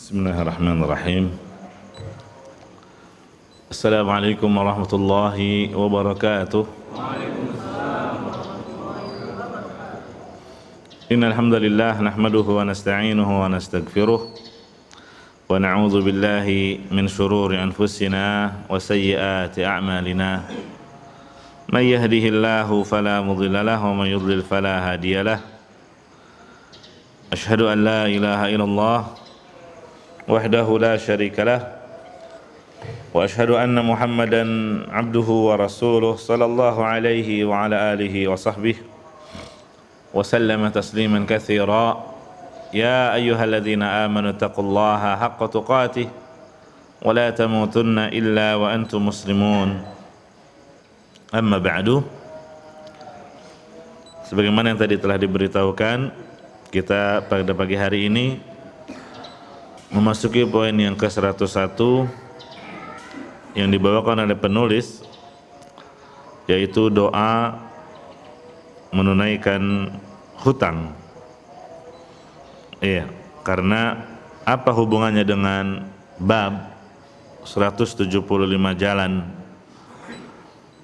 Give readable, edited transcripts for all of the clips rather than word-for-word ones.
Bismillahirrahmanirrahim. Assalamualaikum warahmatullahi wabarakatuh. Innal hamdalillah nahmaduhu wa nasta'inuhu wa nastaghfiruh wa na'udzu billahi min shururi anfusina wa sayyiati a'malina. May yahdihillahu fala mudilla lahu wa may yudlil fala hadiyalah. Asyhadu an la ilaha illallah wahdahu la syarika lah wa asyhadu anna Muhammadan abduhu wa rasuluh sallallahu alaihi wa ala alihi wa sahbihi wa sallama tasliman katsira. Ya ayyuhalladzina amanu taqullaha haqqa tuqatih wa la tamutunna illa wa antum muslimun. Amma ba'du. Sebagaimana yang tadi telah diberitahukan, kita pada pagi hari ini memasuki poin yang ke-101 yang dibawakan oleh penulis, yaitu doa menunaikan hutang. Iya, karena apa hubungannya dengan bab 175 jalan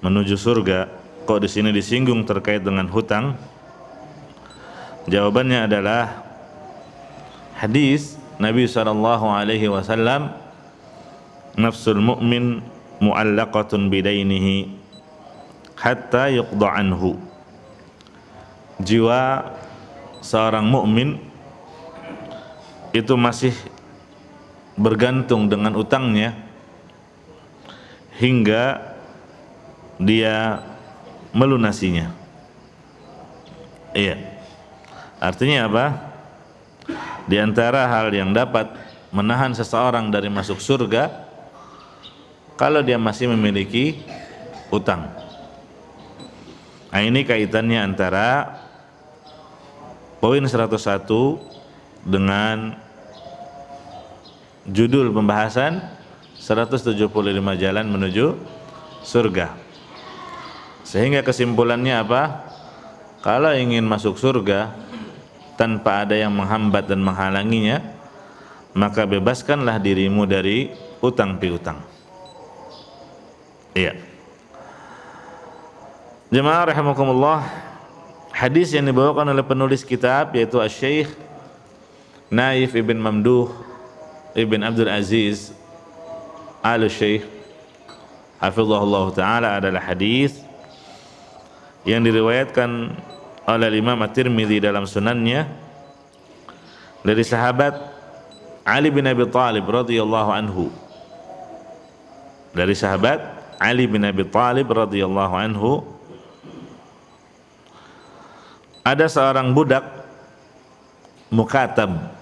menuju surga, kok di sini disinggung terkait dengan hutang? Jawabannya adalah hadis Nabi sallallahu alaihi wasallam, nafsul mu'min mu'allaqatun bidainihi hatta yuqda anhu. Jiwa seorang mukmin itu masih bergantung dengan utangnya hingga dia melunasinya. Iya. Artinya apa? Di antara hal yang dapat menahan seseorang dari masuk surga, kalau dia masih memiliki utang. Nah, ini kaitannya antara poin 101 dengan judul pembahasan 175 jalan menuju surga. Sehingga kesimpulannya apa? Kalau ingin masuk surga tanpa ada yang menghambat dan menghalanginya, maka bebaskanlah dirimu dari utang piutang. Iya. Jemaah rahimakumullah, hadis yang dibawakan oleh penulis kitab yaitu Asy-Syaikh Naif ibn Mamduh ibn Abdul Aziz Al-Syaikh hafizahullah ta'ala adalah hadis yang diriwayatkan oleh Imam At-Tirmidzi dalam sunannya dari sahabat Ali bin Abi Thalib radhiyallahu anhu. Dari sahabat Ali bin Abi Thalib radhiyallahu anhu, ada seorang budak mukatab.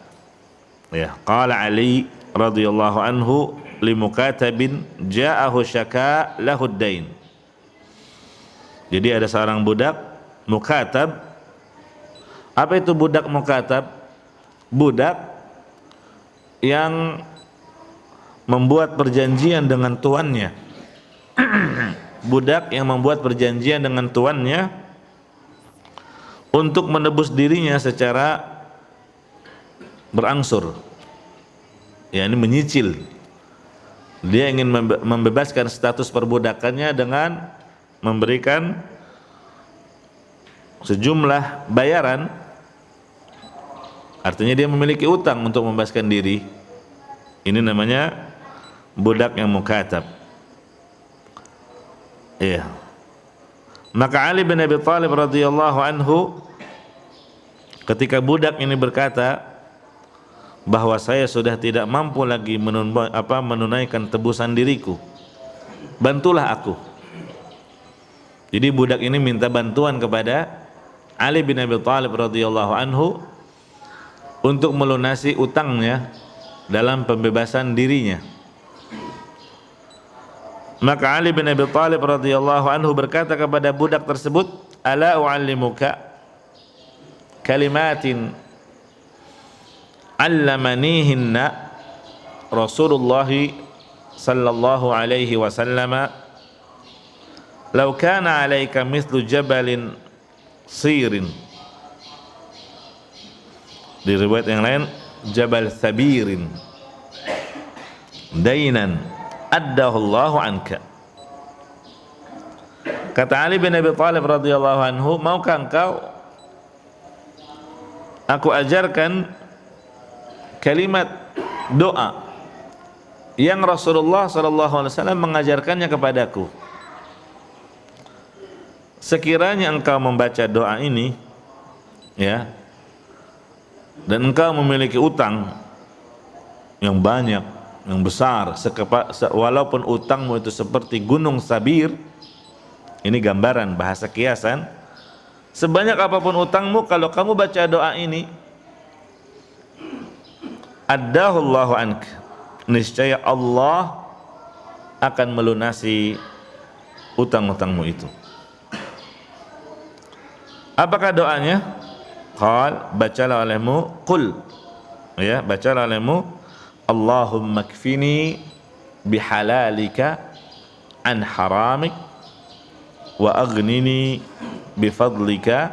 Ya, qala Ali radhiyallahu anhu li mukatabin ja'ahu syaka lahu ad-dain. Jadi ada seorang budak mukatab. Apa itu budak mukatab? Budak yang membuat perjanjian dengan tuannya. Budak yang membuat perjanjian dengan tuannya untuk menebus dirinya secara berangsur. Ya, ini menyicil. Dia ingin membebaskan status perbudakannya dengan memberikan sejumlah bayaran. Artinya dia memiliki utang untuk membebaskan diri. Ini namanya budak yang mukatab. Iya. Maka Ali bin Abi Thalib radhiyallahu anhu, ketika budak ini berkata bahwa saya sudah tidak mampu lagi menunaikan tebusan diriku, bantulah aku. Jadi budak ini minta bantuan kepada Ali bin Abi Thalib radhiyallahu anhu untuk melunasi utangnya dalam pembebasan dirinya. Maka Ali bin Abi Thalib radhiyallahu anhu berkata kepada budak tersebut, "Ala u'allimuka kalimatin 'allamanihinna Rasulullah sallallahu alaihi wasallam, law kana 'alaika mithlu jabalin sirin." Di riwayat yang lain Jabal Thabirin. dainan addahu Allahu anka. Kata Ali bin Abi Thalib radhiyallahu anhu, maukah engkau aku ajarkan kalimat doa yang Rasulullah sallallahu alaihi wasallam mengajarkannya kepadaku. Sekiranya engkau membaca doa ini, ya, dan engkau memiliki utang yang banyak, yang besar, walaupun utangmu itu seperti gunung Sabir. Ini gambaran bahasa kiasan. Sebanyak apapun utangmu, kalau kamu baca doa ini, addahu Allahu anka, niscaya Allah akan melunasi utang-utangmu itu. Apakah doanya? Qal, bacalah olehmu, qul, ya, bacalah olehmu, Allahumma kfini bihalalika an haramik wa aghnini bifadlika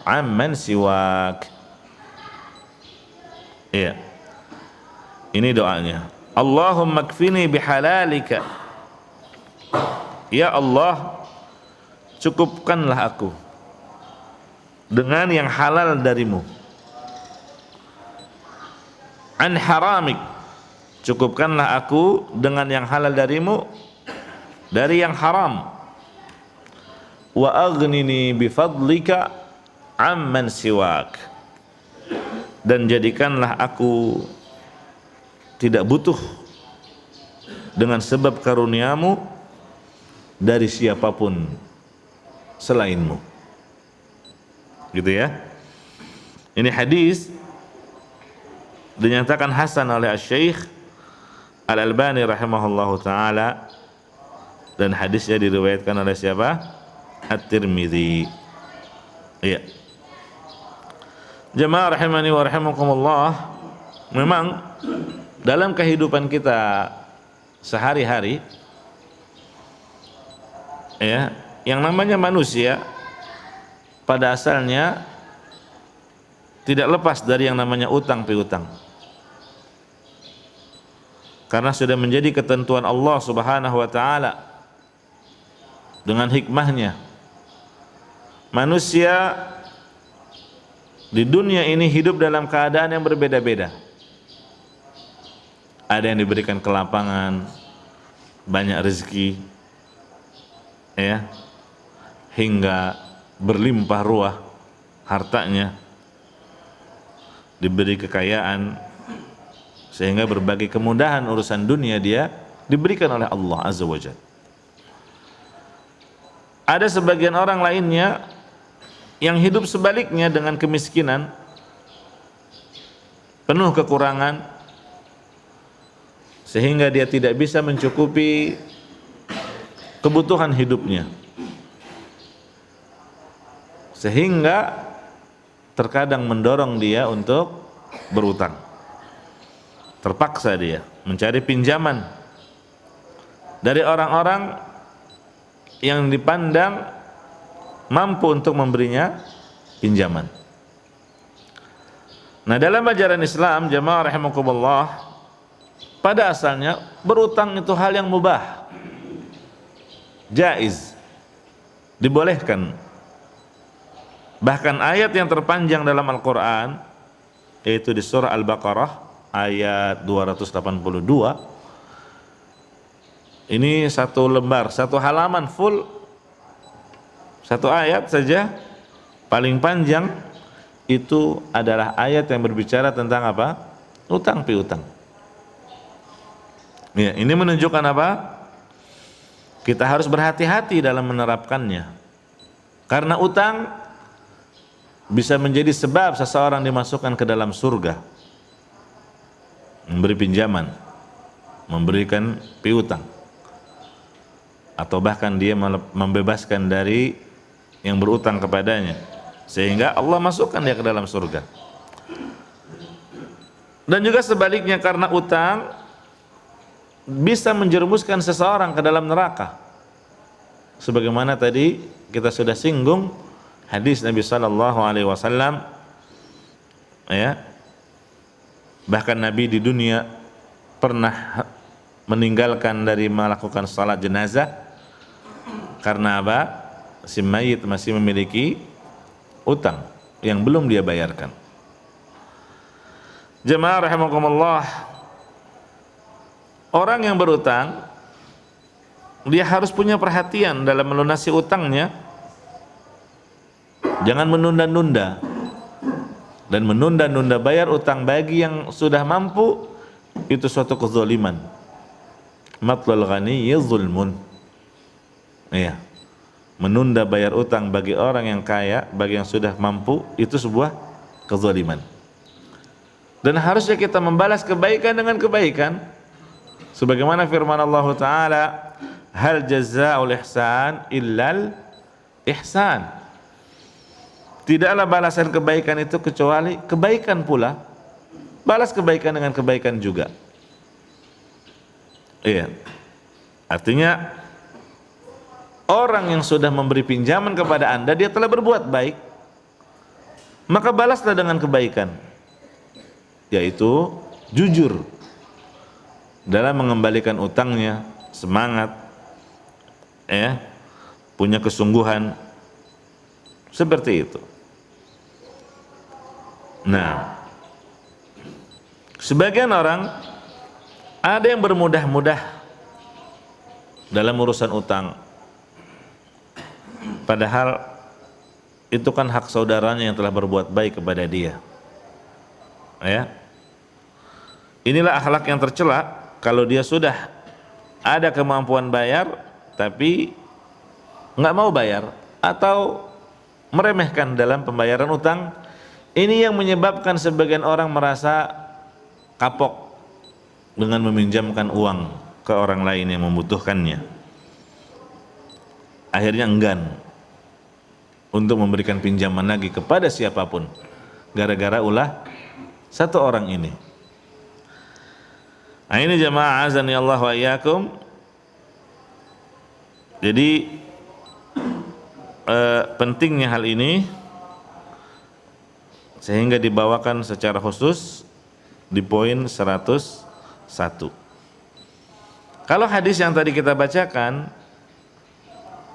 amman siwak. Iya, ini doanya. Allahumma kfini bihalalika, ya Allah, cukupkanlah aku dengan yang halal darimu. An haramik, cukupkanlah aku dengan yang halal darimu dari yang haram. Wa aghnini bifadlika amman siwak, dan jadikanlah aku tidak butuh dengan sebab karuniamu dari siapapun selainmu. Gitu ya. Ini hadis dinyatakan hasan oleh Asy-Syaikh Al-Albani rahimahullahu taala, dan hadisnya diriwayatkan oleh siapa? At-Tirmidzi. Iya. Jemaah rahimani wa rahimakumullah, memang dalam kehidupan kita sehari-hari, ya, yang namanya manusia pada asalnya tidak lepas dari yang namanya utang piutang. Karena sudah menjadi ketentuan Allah Subhanahu wa taala dengan hikmahnya. Manusia di dunia ini hidup dalam keadaan yang berbeda-beda. Ada yang diberikan kelapangan, banyak rezeki, ya, hingga berlimpah ruah hartanya, diberi kekayaan, sehingga berbagai kemudahan urusan dunia dia diberikan oleh Allah Azza wa Jalla. Ada sebagian orang lainnya yang hidup sebaliknya dengan kemiskinan, penuh kekurangan, sehingga dia tidak bisa mencukupi kebutuhan hidupnya, sehingga terkadang mendorong dia untuk berutang. Terpaksa dia mencari pinjaman dari orang-orang yang dipandang mampu untuk memberinya pinjaman. Nah, dalam ajaran Islam, jamaah rahimakumullah, pada asalnya berutang itu hal yang mubah, jaiz, dibolehkan. Bahkan ayat yang terpanjang dalam Al-Quran, yaitu di surah Al-Baqarah ayat 282, ini satu lembar, satu halaman full, satu ayat saja paling panjang, itu adalah ayat yang berbicara tentang apa? Utang piutang. Ya, ini menunjukkan apa? Kita harus berhati-hati dalam menerapkannya, karena utang bisa menjadi sebab seseorang dimasukkan ke dalam surga. Memberi pinjaman, memberikan piutang, atau bahkan dia membebaskan dari yang berutang kepadanya, sehingga Allah masukkan dia ke dalam surga. Dan juga sebaliknya, karena utang bisa menjerumuskan seseorang ke dalam neraka. Sebagaimana tadi kita sudah singgung hadis Nabi sallallahu alaihi wasallam, ya, bahkan Nabi di dunia pernah meninggalkan dari melakukan salat jenazah karena apa? Si mayit masih memiliki utang yang belum dia bayarkan. Jemaah rahimakumullah, orang yang berutang dia harus punya perhatian dalam melunasi utangnya. Jangan menunda-nunda, dan menunda-nunda bayar utang bagi yang sudah mampu itu suatu kezaliman. Matlul ghani zulmun. Iya. Menunda bayar utang bagi orang yang kaya, bagi yang sudah mampu, itu sebuah kezaliman. Dan harusnya kita membalas kebaikan dengan kebaikan. Sebagaimana firman Allah Ta'ala, hal jazaa'ul ihsan illal ihsan. Tidaklah balasan kebaikan itu kecuali kebaikan pula. Balas kebaikan dengan kebaikan juga. Iya. Artinya orang yang sudah memberi pinjaman kepada Anda, dia telah berbuat baik, maka balaslah dengan kebaikan, yaitu jujur dalam mengembalikan utangnya, semangat, punya kesungguhan, seperti itu. Nah, sebagian orang ada yang bermudah-mudah dalam urusan utang, padahal itu kan hak saudaranya yang telah berbuat baik kepada dia. Ya. Inilah akhlak yang tercela kalau dia sudah ada kemampuan bayar tapi nggak mau bayar atau meremehkan dalam pembayaran utang. Ini yang menyebabkan sebagian orang merasa kapok dengan meminjamkan uang ke orang lain yang membutuhkannya. Akhirnya enggan untuk memberikan pinjaman lagi kepada siapapun gara-gara ulah satu orang ini. Nah, ini jemaah azani Allah wa iyyakum. Jadi pentingnya hal ini sehingga dibawakan secara khusus di poin 101. Kalau hadis yang tadi kita bacakan,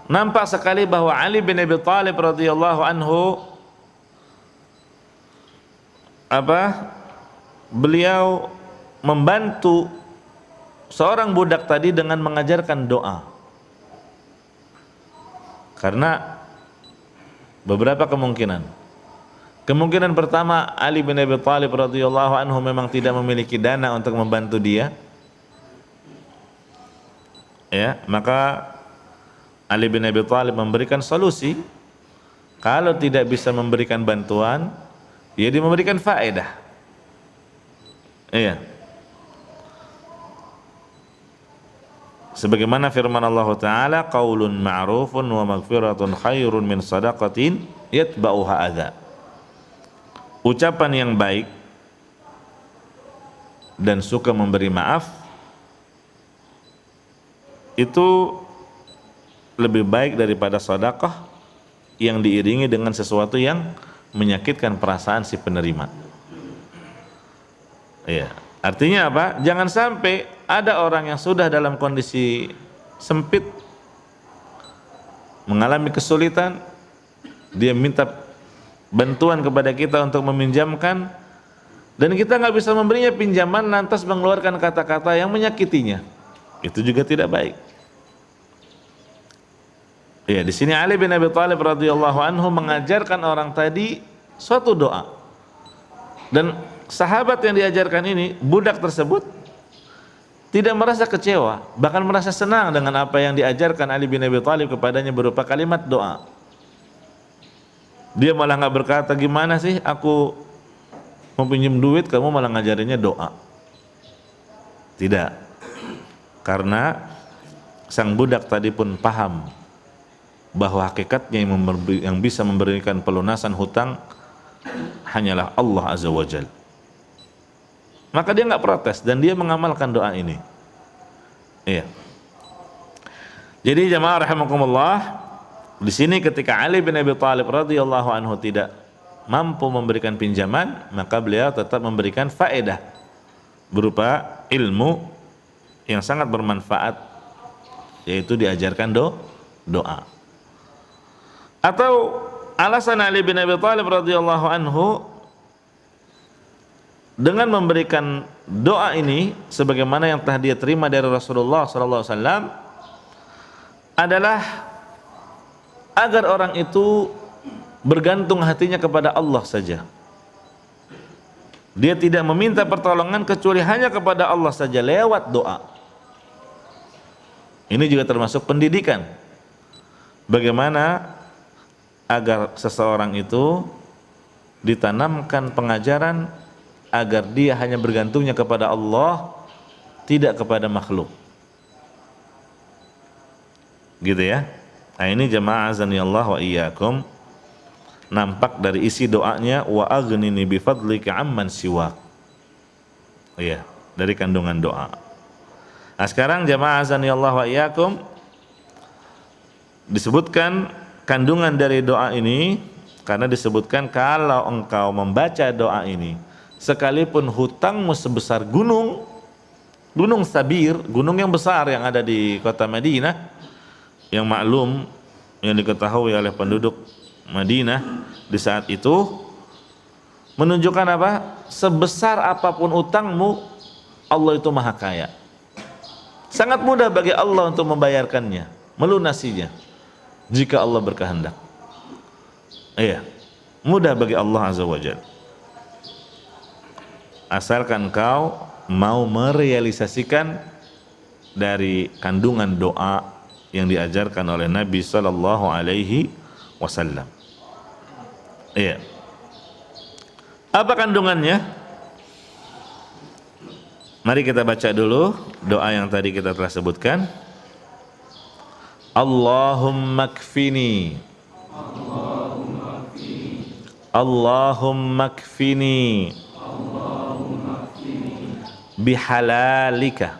nampak sekali bahwa Ali bin Abi Thalib radhiyallahu anhu beliau membantu seorang budak tadi dengan mengajarkan doa. Karena beberapa kemungkinan. Kemungkinan pertama, Ali bin Abi Thalib radhiyallahu anhu memang tidak memiliki dana untuk membantu dia. Ya, maka Ali bin Abi Thalib memberikan solusi. Kalau tidak bisa memberikan bantuan, ya dia memberikan faedah. Iya. Sebagaimana firman Allah Ta'ala, qaulun ma'rufun wa maghfiratun khairun min sadaqatin yatba'uha adza. Ucapan yang baik dan suka memberi maaf itu lebih baik daripada sedekah yang diiringi dengan sesuatu yang menyakitkan perasaan si penerima. Iya. Artinya apa? Jangan sampai ada orang yang sudah dalam kondisi sempit, mengalami kesulitan, dia minta bantuan kepada kita untuk meminjamkan, dan kita nggak bisa memberinya pinjaman, lantas mengeluarkan kata-kata yang menyakitinya. Itu juga tidak baik. Ya, di sini Ali bin Abi Thalib radhiyallahu anhu mengajarkan orang tadi suatu doa, dan sahabat yang diajarkan ini, budak tersebut tidak merasa kecewa, bahkan merasa senang dengan apa yang diajarkan Ali bin Abi Thalib kepadanya berupa kalimat doa. Dia malah nggak berkata, gimana sih aku mau pinjam duit, kamu malah ngajarinnya doa. Tidak, karena sang budak tadi pun paham bahwa hakikatnya yang bisa memberikan pelunasan hutang hanyalah Allah Azza wa Jalla. Maka dia nggak protes dan dia mengamalkan doa ini. Iya. Jadi jamaah rahimakumullah, di sini ketika Ali bin Abi Thalib radhiyallahu anhu tidak mampu memberikan pinjaman, maka beliau tetap memberikan faedah berupa ilmu yang sangat bermanfaat, yaitu diajarkan doa. Atau alasan Ali bin Abi Thalib radhiyallahu anhu dengan memberikan doa ini sebagaimana yang telah dia terima dari Rasulullah sallallahu alaihi wasallam adalah agar orang itu bergantung hatinya kepada Allah saja. Dia tidak meminta pertolongan kecuali hanya kepada Allah saja lewat doa. Ini juga termasuk pendidikan. Bagaimana agar seseorang itu ditanamkan pengajaran agar dia hanya bergantungnya kepada Allah, tidak kepada makhluk. Gitu ya. Nah, ini jamaah azanillah wa iyyakum, nampak dari isi doanya, wa aghnini bi fadlika amman siwak. Iya, dari kandungan doa. Nah, sekarang jamaah azanillah wa iyyakum, disebutkan kandungan dari doa ini karena disebutkan kalau engkau membaca doa ini sekalipun hutangmu sebesar gunung Sabir, gunung yang besar yang ada di kota Madinah, yang maklum, yang diketahui oleh penduduk Madinah di saat itu, menunjukkan apa? Sebesar apapun utangmu, Allah itu maha kaya. Sangat mudah bagi Allah untuk membayarkannya, melunasinya, jika Allah berkehendak. Iya, mudah bagi Allah azza wa jalla, asalkan kau mau merealisasikan dari kandungan doa yang diajarkan oleh Nabi sallallahu alaihi wasallam. Iya. Apa kandungannya? Mari kita baca dulu doa yang tadi kita telah sebutkan. Allahumma kfini, Allahumma kfini bihalalika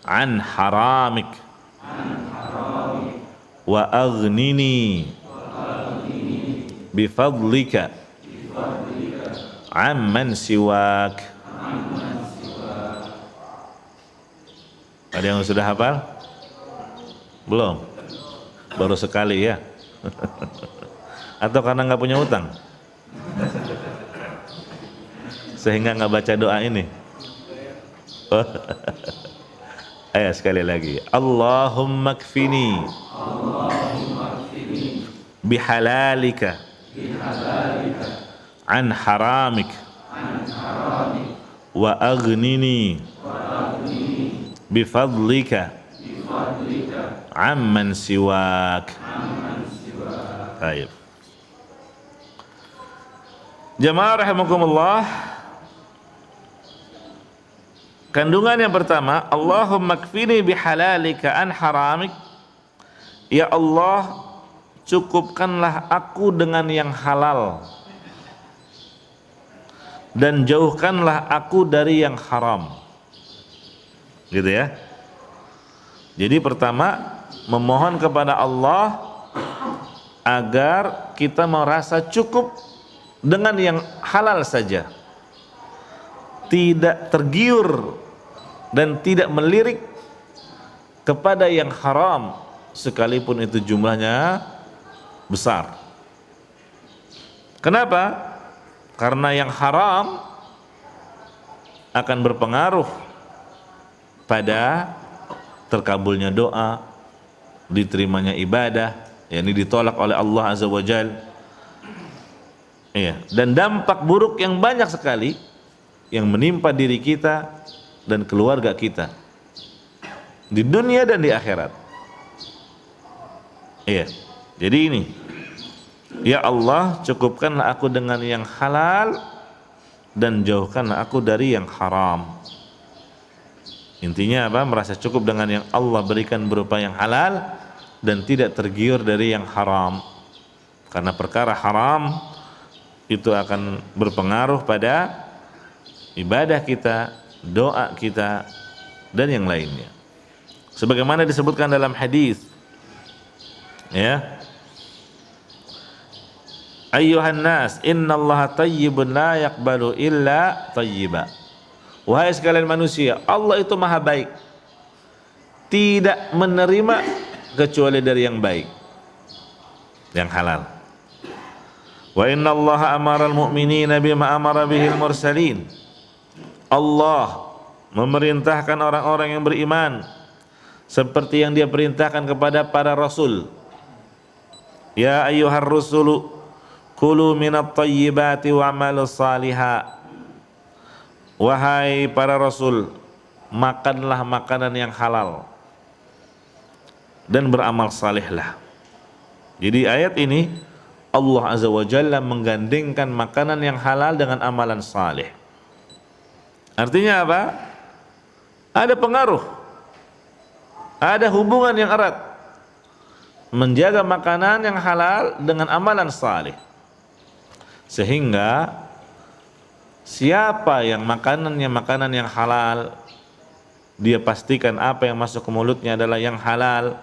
an haramik wa aghnini bifadlika amman siwak. Ada yang sudah hafal? Belum? Baru sekali ya? Atau karena nggak punya utang sehingga nggak baca doa ini? Ayo sekali lagi. Allahumma kfini bihalalika an haramik wa aghnini bifadlika amman siwak. Baik. Jamaah rahimakumullah, kandungan yang pertama, Allahumma kfini bihalalika an haramik. Ya Allah, cukupkanlah aku dengan yang halal dan jauhkanlah aku dari yang haram. Gitu ya. Jadi pertama, memohon kepada Allah agar kita merasa cukup dengan yang halal saja, tidak tergiur dan tidak melirik kepada yang haram sekalipun itu jumlahnya besar. Kenapa? Karena yang haram akan berpengaruh pada terkabulnya doa, diterimanya ibadah, yakni ditolak oleh Allah azza wa jalla. Iya, dan dampak buruk yang banyak sekali yang menimpa diri kita dan keluarga kita di dunia dan di akhirat. Iya. Jadi ini, ya Allah, cukupkanlah aku dengan yang halal dan jauhkanlah aku dari yang haram. Intinya apa? Merasa cukup dengan yang Allah berikan berupa yang halal dan tidak tergiur dari yang haram. Karena perkara haram itu akan berpengaruh pada ibadah kita, doa kita, dan yang lainnya. Sebagaimana disebutkan dalam hadis, ya, ayyuhan nas, innallaha tayyibun la yaqbalu illa tayyiba Wahai sekalian manusia, Allah itu maha baik, tidak menerima kecuali dari yang baik, yang halal. Wa inna Allah amara al-mu'minina bima amara bihil mursalin. Allah memerintahkan orang-orang yang beriman seperti yang dia perintahkan kepada para rasul. Ya ayyuhar rusulu kulu minat tayyibati wa'malus salihah. Wahai para rasul, makanlah makanan yang halal dan beramal salihlah. Jadi ayat ini Allah Azza wa Jalla menggandengkan makanan yang halal dengan amalan salih. Artinya apa? Ada pengaruh, ada hubungan yang erat menjaga makanan yang halal dengan amalan salih. Sehingga siapa yang makanannya makanan yang halal, dia pastikan apa yang masuk ke mulutnya adalah yang halal,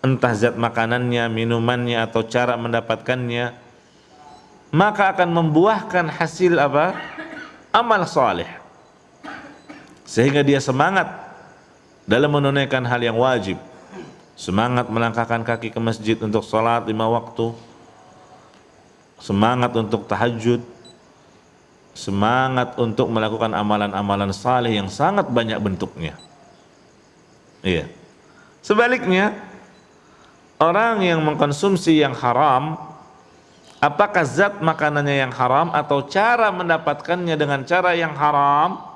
entah zat makanannya, minumannya atau cara mendapatkannya, maka akan membuahkan hasil apa? Amal saleh. Sehingga dia semangat dalam menunaikan hal yang wajib, semangat melangkahkan kaki ke masjid untuk salat 5 waktu, semangat untuk tahajud, semangat untuk melakukan amalan-amalan saleh yang sangat banyak bentuknya. Iya. Sebaliknya, orang yang mengkonsumsi yang haram, apakah zat makanannya yang haram atau cara mendapatkannya dengan cara yang haram,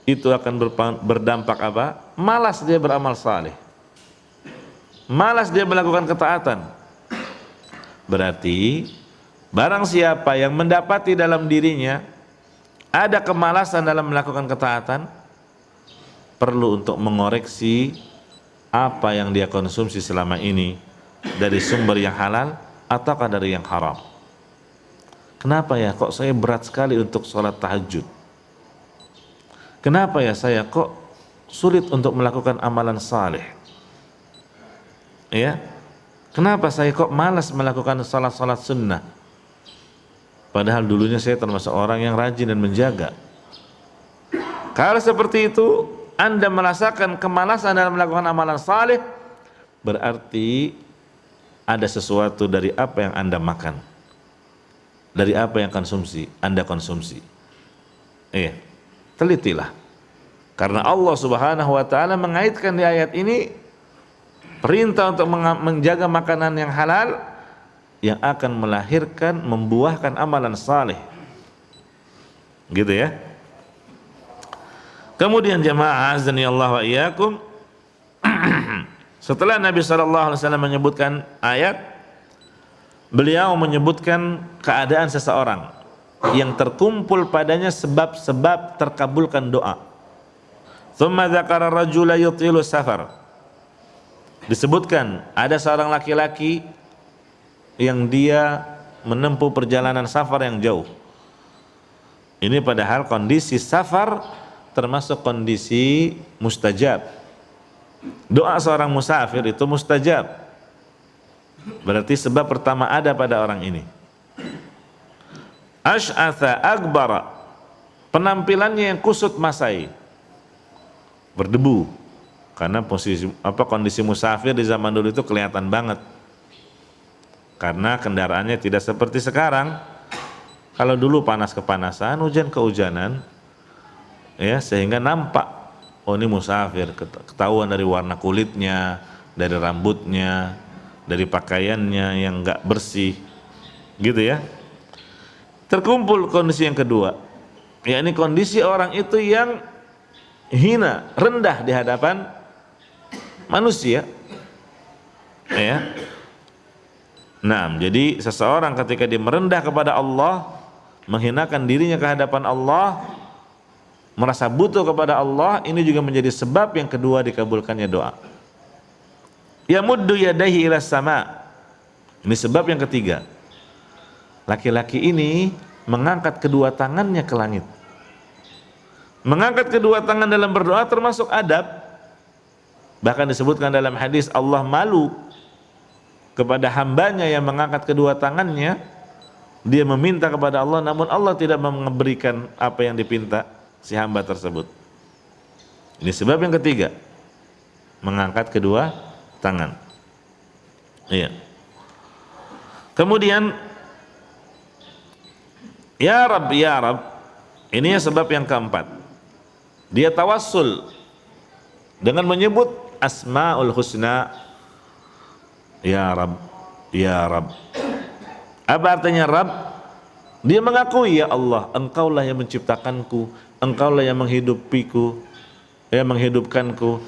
itu akan berdampak apa? Malas dia beramal saleh, malas dia melakukan ketaatan. Berarti barang siapa yang mendapati dalam dirinya ada kemalasan dalam melakukan ketaatan, perlu untuk mengoreksi apa yang dia konsumsi selama ini dari sumber yang halal ataukah dari yang haram. Kenapa ya kok saya berat sekali untuk sholat tahajud? Kenapa ya saya kok sulit untuk melakukan amalan saleh? Ya, kenapa saya kok malas melakukan sholat sunnah? Padahal dulunya saya termasuk orang yang rajin dan menjaga. Kalau seperti itu, Anda merasakan kemalasan dalam melakukan amalan saleh, berarti ada sesuatu dari apa yang Anda makan, dari apa yang Anda konsumsi. Telitilah. Karena Allah Subhanahu wa taala mengaitkan di ayat ini perintah untuk menjaga makanan yang halal yang akan melahirkan, membuahkan amalan saleh. Gitu ya. Kemudian jamaah azani Allah wa iyyakum, setelah Nabi sallallahu alaihi wasallam menyebutkan ayat, beliau menyebutkan keadaan seseorang yang terkumpul padanya sebab-sebab terkabulkan doa. Tsumma dzakara rajula yutilu safar. Disebutkan ada seorang laki-laki yang dia menempuh perjalanan safar yang jauh. Ini padahal kondisi safar termasuk kondisi mustajab. Doa seorang musafir itu mustajab. Berarti sebab pertama ada pada orang ini. Ash'atha akbara, penampilannya yang kusut masai, berdebu. Karena kondisi musafir di zaman dulu itu kelihatan banget. Karena kendaraannya tidak seperti sekarang. Kalau dulu panas kepanasan, hujan kehujanan, ya, sehingga nampak, oh ini musafir, ketahuan dari warna kulitnya, dari rambutnya, dari pakaiannya yang enggak bersih, gitu ya. Terkumpul kondisi yang kedua, yakni kondisi orang itu yang hina, rendah di hadapan manusia, ya. Nah, jadi seseorang ketika dia merendah kepada Allah, menghinakan dirinya ke hadapan Allah, merasa butuh kepada Allah, ini juga menjadi sebab yang kedua dikabulkannya doa. Yamuddu yadayhi ila sama. Ini sebab yang ketiga. Laki-laki ini mengangkat kedua tangannya ke langit. Mengangkat kedua tangan dalam berdoa termasuk adab. Bahkan disebutkan dalam hadis, Allah malu kepada hambanya yang mengangkat kedua tangannya, dia meminta kepada Allah namun Allah tidak memberikan apa yang dipinta. si hamba tersebut. Ini sebab yang ketiga, mengangkat kedua tangan. Iya. Kemudian ya Rabb, ya Rabb, ini sebab yang keempat. Dia tawassul dengan menyebut Asmaul Husna. Ya Rabb, ya Rabb. Apa artinya Rabb? Dia mengakui, ya Allah, Engkaulah yang menciptakanku, Engkaulah yang menghidupiku, yang menghidupkanku,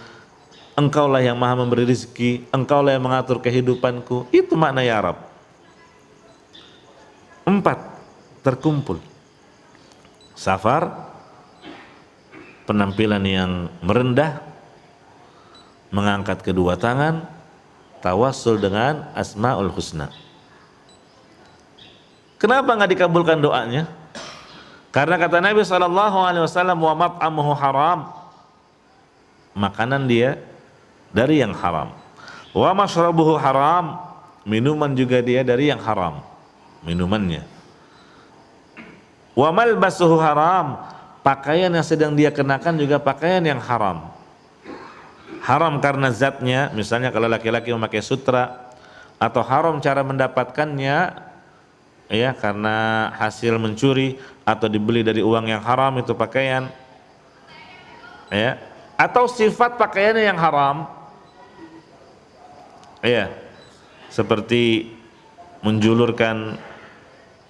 Engkaulah yang maha memberi rezeki, Engkaulah yang mengatur kehidupanku. Itu makna ya Rabb. 4 terkumpul. Safar, penampilan yang merendah, mengangkat kedua tangan, tawassul dengan Asmaul Husna. Kenapa nggak dikabulkan doanya? Karena kata Nabi SAW, wa mat'amuhu haram, makanan dia dari yang haram. Wa mashrabuhu haram, minuman juga dia dari yang haram, minumannya. Wa malbasuhu haram, pakaian yang sedang dia kenakan juga pakaian yang haram. Haram karena zatnya, misalnya kalau laki-laki memakai sutra, atau haram cara mendapatkannya, ya karena hasil mencuri atau dibeli dari uang yang haram itu pakaian, ya, atau sifat pakaiannya yang haram, ya, seperti menjulurkan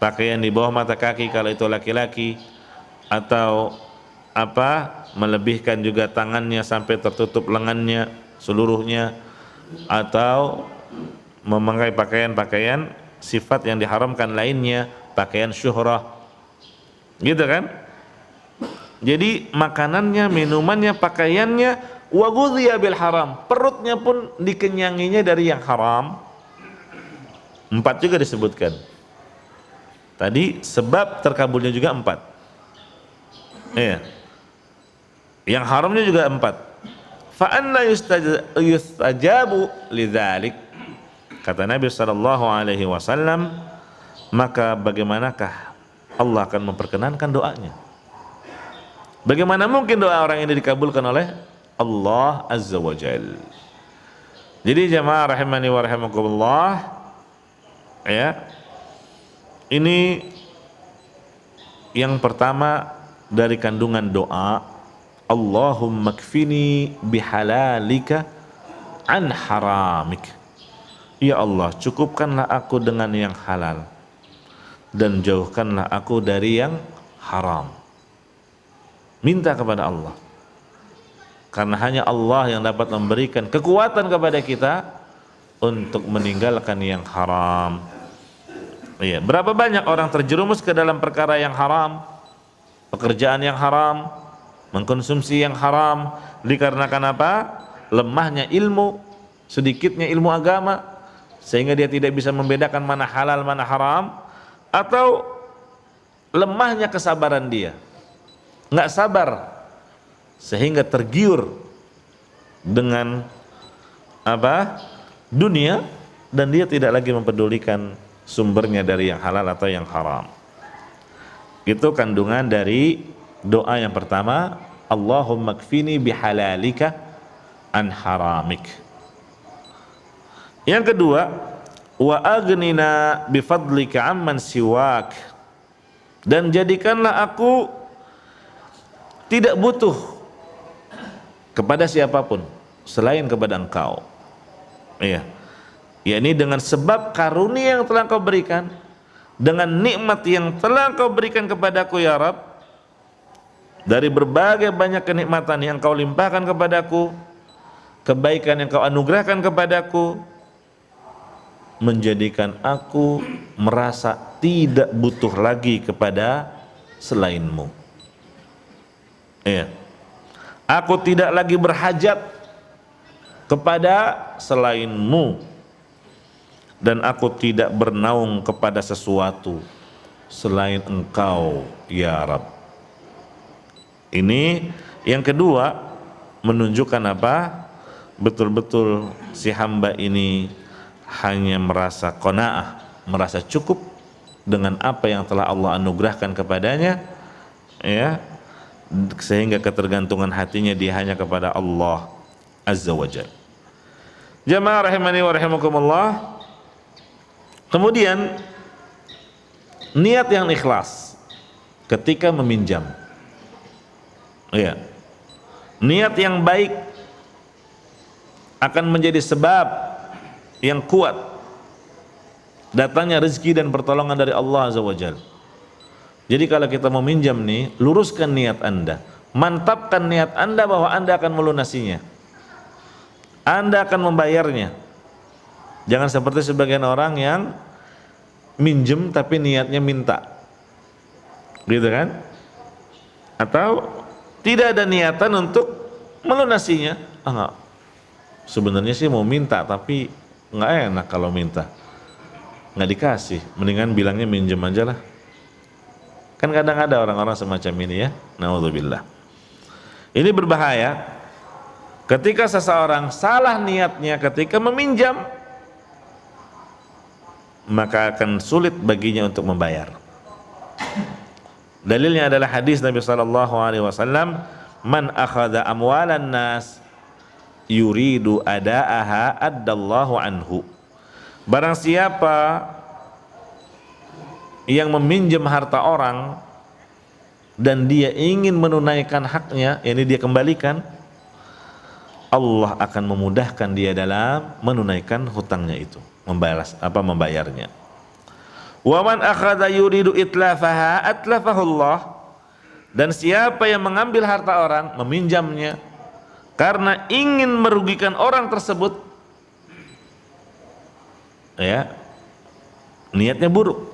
pakaian di bawah mata kaki kalau itu laki-laki, atau apa, melebihkan juga tangannya sampai tertutup lengannya seluruhnya, atau memakai pakaian-pakaian sifat yang diharamkan lainnya, pakaian syuhrah, gitu kan? Jadi makanannya, minumannya, pakaiannya, wa ghudhiya bil haram, perutnya pun dikenyanginya dari yang haram. 4 juga disebutkan. Tadi sebab terkabulnya juga 4. Iya. Yang haramnya juga 4. Fa anna yustajabu lidzalik. Kata Nabi SAW, maka bagaimanakah Allah akan memperkenankan doanya? Bagaimana mungkin doa orang ini dikabulkan oleh Allah Azza wa Jal? Jadi jamaah rahimani wa rahimakumullah, ya, ini yang pertama dari kandungan doa, Allahumma kfini bihalalika an haramik. Ya Allah, cukupkanlah aku dengan yang halal dan jauhkanlah aku dari yang haram. Minta kepada Allah, karena hanya Allah yang dapat memberikan kekuatan kepada kita untuk meninggalkan yang haram. Iya, berapa banyak orang terjerumus ke dalam perkara yang haram, pekerjaan yang haram, mengkonsumsi yang haram, dikarenakan apa? Lemahnya ilmu, sedikitnya ilmu agama, sehingga dia tidak bisa membedakan mana halal mana haram, atau lemahnya kesabaran dia, nggak sabar sehingga tergiur dengan apa? Dunia, dan dia tidak lagi mempedulikan sumbernya dari yang halal atau yang haram. Itu kandungan dari doa yang pertama, Allahumma kfini bihalalika an haramik. Yang kedua, wa aghnina bifadlika amman siwak, dan jadikanlah aku tidak butuh kepada siapapun selain kepada Engkau. Iya. Yakni dengan sebab karunia yang telah Engkau berikan, dengan nikmat yang telah Engkau berikan kepadaku ya Rabb, dari berbagai banyak kenikmatan yang Engkau limpahkan kepadaku, kebaikan yang Engkau anugerahkan kepadaku, menjadikan aku merasa tidak butuh lagi kepada selainmu. Iya. Aku tidak lagi berhajat kepada selainmu, dan aku tidak bernaung kepada sesuatu selain Engkau ya Rabb. Ini yang kedua, menunjukkan apa? Betul-betul si hamba ini hanya merasa qanaah, merasa cukup dengan apa yang telah Allah anugerahkan kepadanya, ya, sehingga ketergantungan hatinya dia hanya kepada Allah Azza wa Jalla. Jamaah rahimani wa rahimakumullah. Kemudian niat yang ikhlas ketika meminjam. Iya. Niat yang baik akan menjadi sebab yang kuat datangnya rezeki dan pertolongan dari Allah Azza wa Jalla. Jadi kalau kita meminjam nih, luruskan niat Anda, mantapkan niat Anda bahwa Anda akan melunasinya, Anda akan membayarnya. Jangan seperti sebagian orang yang minjem tapi niatnya minta, gitu kan? Atau tidak ada niatan untuk melunasinya. Enggak, sebenarnya sih mau minta tapi nggak enak kalau minta, nggak dikasih, mendingan bilangnya minjem aja lah. Kan kadang ada orang-orang semacam ini ya, naudzubillah. Ini berbahaya ketika seseorang salah niatnya ketika meminjam, maka akan sulit baginya untuk membayar. Dalilnya adalah hadis Nabi sallallahu alaihi wasallam, "Man akhadha amwalan nas yuridu adaaha addallahu anhu." Barang siapa yang meminjam harta orang dan dia ingin menunaikan haknya, yakni dia kembalikan, Allah akan memudahkan dia dalam menunaikan hutangnya itu, membayarnya. Wa man akhadha yuridu itlafaha atlafahullah. Dan siapa yang mengambil harta orang, meminjamnya karena ingin merugikan orang tersebut, ya, niatnya buruk,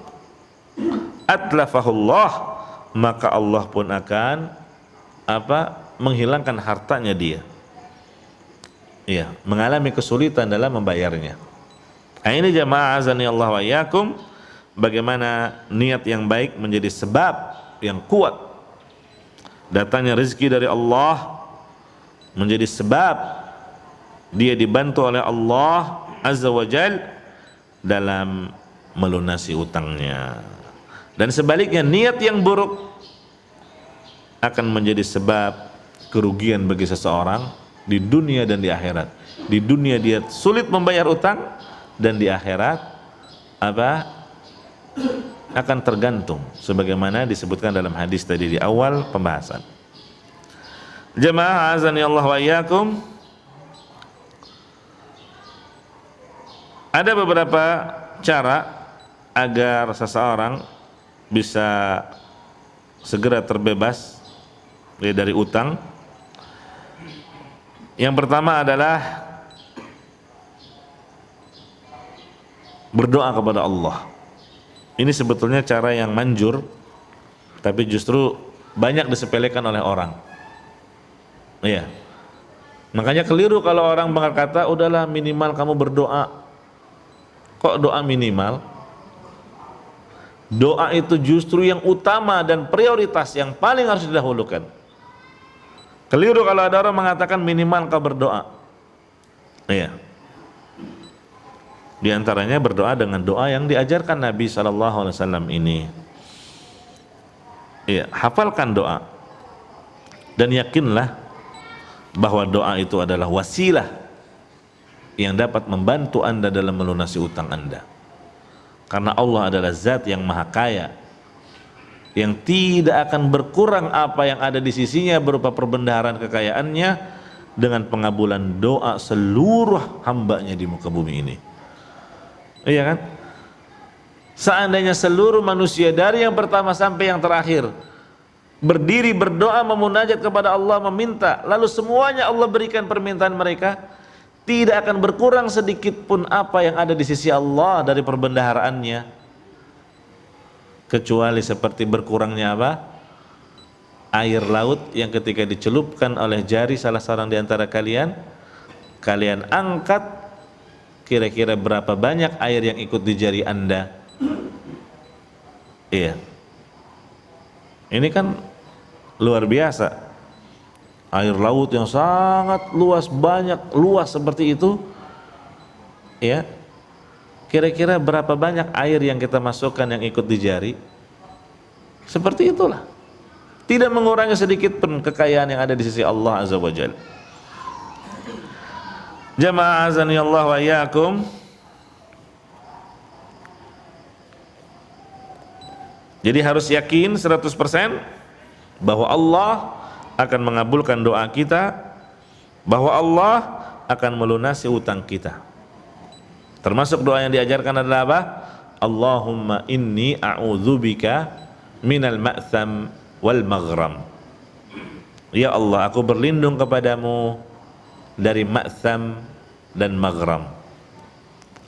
atlafahullah, maka Allah pun akan menghilangkan hartanya dia. Iya, mengalami kesulitan dalam membayarnya. Nah, ini jamaah azani Allah wa iyyakum, bagaimana niat yang baik menjadi sebab yang kuat datangnya rezeki dari Allah, menjadi sebab dia dibantu oleh Allah Azza wa Jal dalam melunasi utangnya. Dan sebaliknya, niat yang buruk akan menjadi sebab kerugian bagi seseorang di dunia dan di akhirat. Di dunia dia sulit membayar utang, dan di akhirat akan tergantung sebagaimana disebutkan dalam hadis tadi di awal pembahasan. Jamaah azani Allah wa iyyakum, ada beberapa cara agar seseorang bisa segera terbebas dari utang. Yang pertama adalah berdoa kepada Allah. Ini sebetulnya cara yang manjur, tapi justru banyak disepelekan oleh orang. Iya. Makanya keliru kalau orang berkata, udahlah minimal kamu berdoa. Kok doa minimal? Doa itu justru yang utama dan prioritas yang paling harus didahulukan. Keliru kalau ada orang mengatakan minimal kau berdoa. Iya. Di antaranya berdoa dengan doa yang diajarkan Nabi SAW ini. Iya, hafalkan doa dan yakinlah bahwa doa itu adalah wasilah yang dapat membantu Anda dalam melunasi utang Anda. Karena Allah adalah zat yang maha kaya, yang tidak akan berkurang apa yang ada di sisinya berupa perbendaharaan kekayaannya dengan pengabulan doa seluruh hambanya di muka bumi ini. Iya kan? Seandainya seluruh manusia dari yang pertama sampai yang terakhir berdiri berdoa memunajat kepada Allah, meminta, lalu semuanya Allah berikan permintaan mereka, tidak akan berkurang sedikit pun apa yang ada di sisi Allah dari perbendaharaannya, kecuali seperti berkurangnya air laut yang ketika dicelupkan oleh jari salah seorang di antara kalian, kalian angkat, kira-kira berapa banyak air yang ikut di jari Anda? Iya. Ini kan luar biasa. Air laut yang sangat luas, banyak luas seperti itu, ya. Kira-kira berapa banyak air yang kita masukkan yang ikut di jari? Seperti itulah. tidak mengurangi sedikit pun kekayaan yang ada di sisi Allah Azza wa Jalla. Jamaah azani Allah wa iyyakum. Jadi harus yakin 100% bahwa Allah akan mengabulkan doa kita, bahwa Allah akan melunasi utang kita. Termasuk doa yang diajarkan adalah apa? Allahumma inni a'udzubika minal ma'tham wal maghram. Ya Allah, aku berlindung kepadamu dari ma'tham dan maghram.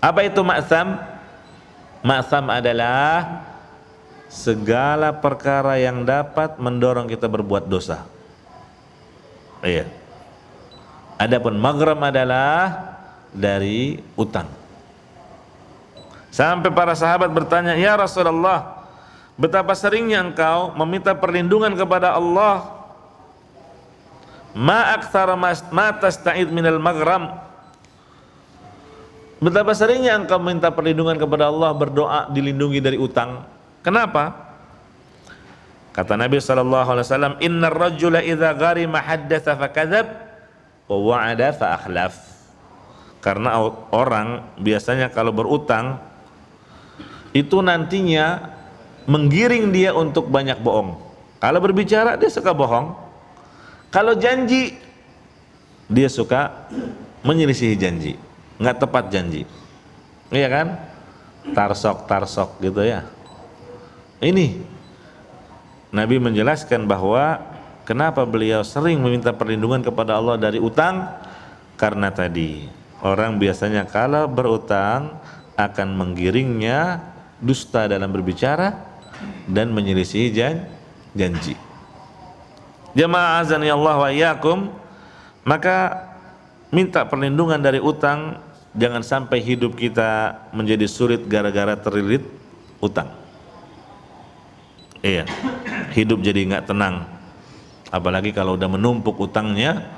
Apa itu ma'tham? Ma'tham adalah segala perkara yang dapat mendorong kita berbuat dosa. Iya. Adapun maghram adalah dari utang. Sampai para sahabat bertanya, "Ya Rasulullah, betapa seringnya engkau meminta perlindungan kepada Allah. Ma aktsara ma tasta'id minal maghram." Betapa seringnya engkau minta perlindungan kepada Allah, berdoa dilindungi dari utang. Kenapa? Kata Nabi SAW, "Innar rajula idza gharima haddatsa fakadzab wa wa'ada fa akhlaf." Karena orang biasanya kalau berutang itu nantinya menggiring dia untuk banyak bohong. Kalau berbicara dia suka bohong. Kalau janji dia suka menyelisihi janji, nggak tepat janji. Iya kan? Tarsok gitu ya. Ini Nabi menjelaskan bahwa kenapa beliau sering meminta perlindungan kepada Allah dari utang, karena tadi orang biasanya kalau berutang akan menggiringnya dusta dalam berbicara dan menyelisihi janji. Jamaah azani Allah wa iyyakum, maka minta perlindungan dari utang, jangan sampai hidup kita menjadi sulit gara-gara terlilit utang. Iya, hidup jadi nggak tenang, apalagi kalau udah menumpuk utangnya,